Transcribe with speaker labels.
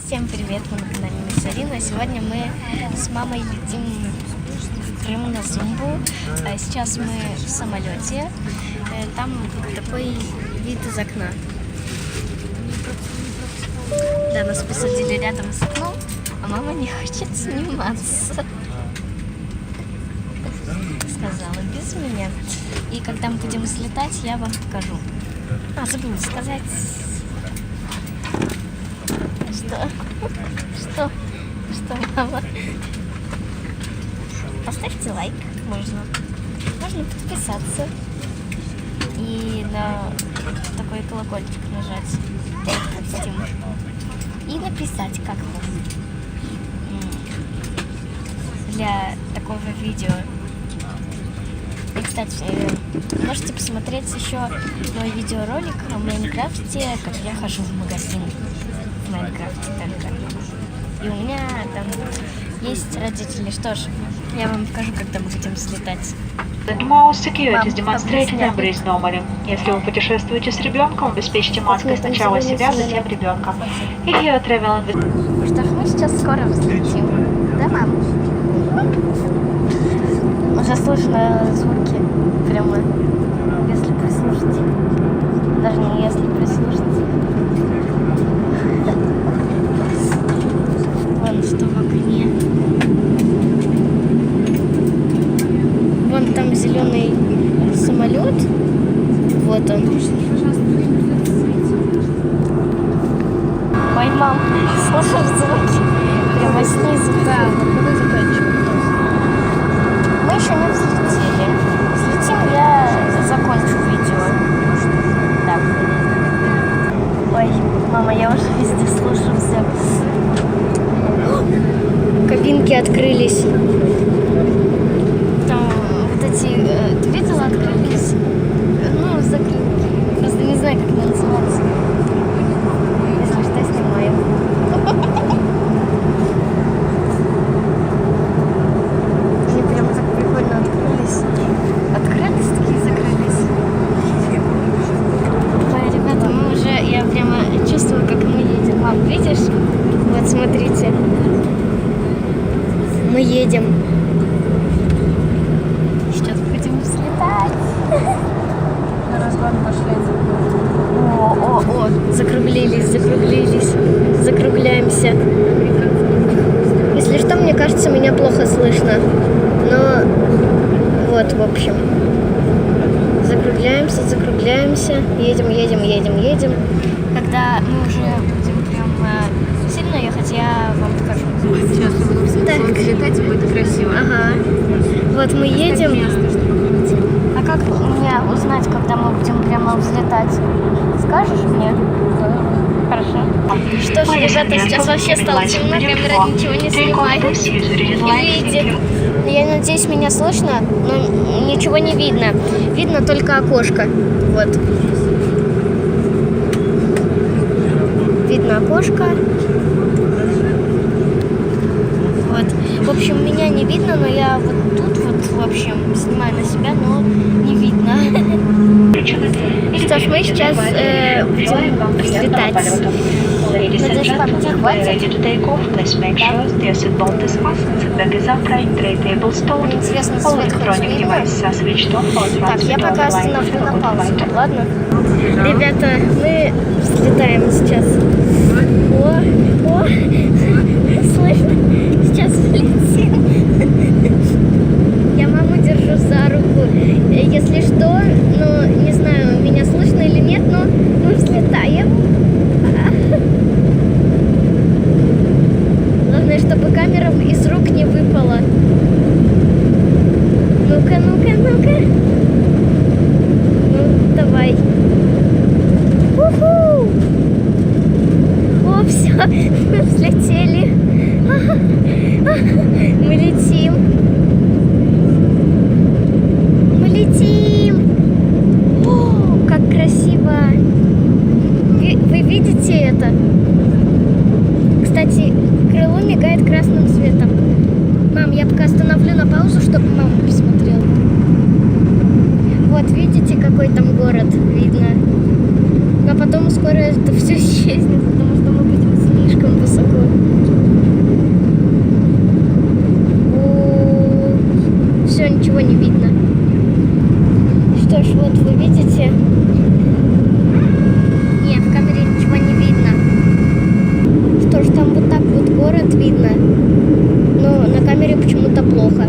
Speaker 1: Всем привет, мы на канале Мисс Арина. Сегодня мы с мамой летим в Крым на Зумбу. Сейчас мы в самолете. Там такой вид из окна. Да, нас посадили рядом с окном, а мама не хочет сниматься. Сказала без меня. И когда мы будем слетать, я вам покажу. Забыла сказать. Что, мама? Поставьте лайк, можно подписаться и на такой колокольчик нажать, допустим, и написать, как вам для такого видео. И, кстати, можете посмотреть еще мой видеоролик о Майнкрафте, как я хожу в магазин в Майнкрафте только. И у меня там есть родители. Что ж, я вам покажу, когда мы будем слетать.
Speaker 2: Most securities demonstrating embrace normally. Если вы путешествуете с ребенком, обеспечьте маской сначала себя, затем ребенка. If you are traveling with...
Speaker 1: Ну что ж, мы сейчас скоро взлетим. Да, мам? Уже слышно звуки прямо, если прислушать. Даже не если прислушать. Вон что в окне. Вон там зеленый самолет. Вот он. Ой, мам, слышишь звуки? Прямо снизу. Да, мы заканчиваем. Мы еще не взлетели. Взлетим, я закончу видео. Так. Ой, мама, я уже везде слышу все. Кабинки открылись. Там вот эти, ты видела, открылись? Ну, закрылки. Просто не знаю, как это называется. Если что, снимаем. Они прямо так прикольно открылись. Открылись такие, закрылись. Ой, ребята, мы уже, я прямо чувствую, как мы едем. Мам, видишь? Вот, смотрите. Мы едем. Сейчас будем взлетать.
Speaker 3: На разгон пошли.
Speaker 1: О, закруглились. Закругляемся. Если что, мне кажется, меня плохо слышно. Но вот, в общем. Закругляемся. Едем. Когда мы уже будем прям сильно ехать, я вам покажу.
Speaker 3: Сейчас мы будем взлетать, и будет красиво.
Speaker 1: Ага. Вот мы едем. А как мне узнать, когда мы будем прямо взлетать? Скажешь мне? Хорошо. Что ж, ребята, сейчас вообще стало темно, камера ничего не снимает. Не видит. Я надеюсь, меня слышно, но ничего не видно. Видно только окошко. Вот. Видно окошко. Вот. В общем, меня не видно, но я вот тут вот, в общем, снимаю на себя, но не видно. Что ж, мы сейчас будем взлетать. Надеюсь, папа тебя хватит. Интересно, свет хоть видно? Так, я пока остановлю на паузу, ладно? Ребята, мы взлетаем сейчас. О, слышно? Сейчас взлетим. Я маму держу за руку. Если что, ну, не знаю, меня слышно или нет, но мы взлетаем. Главное, чтобы камера из рук не выпала. Ну-ка. Ну, давай. Уху! О, все, мы взлетели. Мы летим. О, как красиво. Вы видите это? Кстати, крыло мигает красным светом. Мам, я пока остановлю на паузу, чтобы мама посмотрела. Вот, видите, какой там город видно. Но потом скоро это все исчезнет, потому что мы будем слишком высоко. не видно. Что ж, вот вы видите. Не, в камере ничего не видно. Что ж, там вот так вот город видно. Но на камере почему-то плохо.